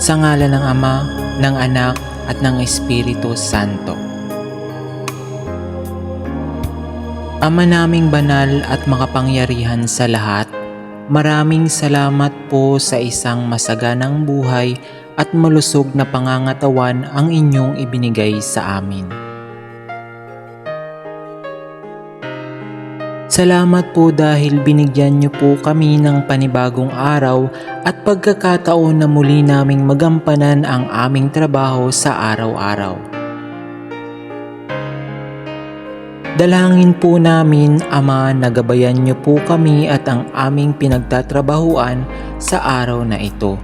Sa ngalan ng Ama, ng Anak, at ng Espiritu Santo. Ama naming banal at makapangyarihan sa lahat, maraming salamat po sa isang masaganang buhay at malusog na pangangatawan ang inyong ibinigay sa amin. Salamat po dahil binigyan niyo po kami ng panibagong araw at pagkakataon na muli naming magampanan ang aming trabaho sa araw-araw. Dalangin po namin, Ama, na gabayan niyo po kami at ang aming pinagtatrabahuan sa araw na ito.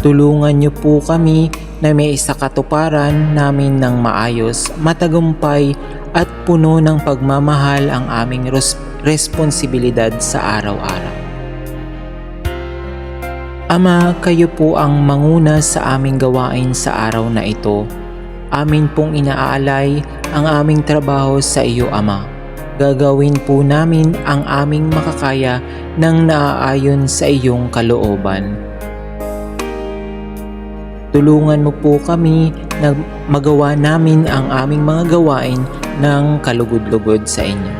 Tulungan niyo po kami na may isakatuparan namin ng maayos, matagumpay at puno ng pagmamahal ang aming responsibilidad sa araw-araw. Ama, kayo po ang manguna sa aming gawain sa araw na ito. Amin pong inaalay ang aming trabaho sa iyo, Ama. Gagawin po namin ang aming makakaya nang naaayon sa iyong kalooban. Tulungan mo po kami na magawa namin ang aming mga gawain ng kalugod-lugod sa inyo.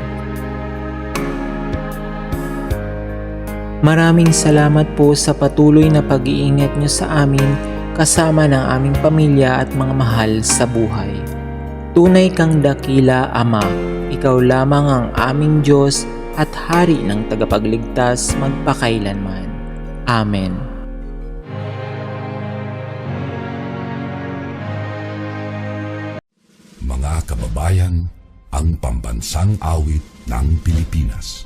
Maraming salamat po sa patuloy na pag-iingat niyo sa amin kasama ng aming pamilya at mga mahal sa buhay. Tunay kang dakila, Ama. Ikaw lamang ang aming Diyos at Hari ng tagapagligtas magpakailanman. Amen. Mga kababayan, ang pambansang awit ng Pilipinas.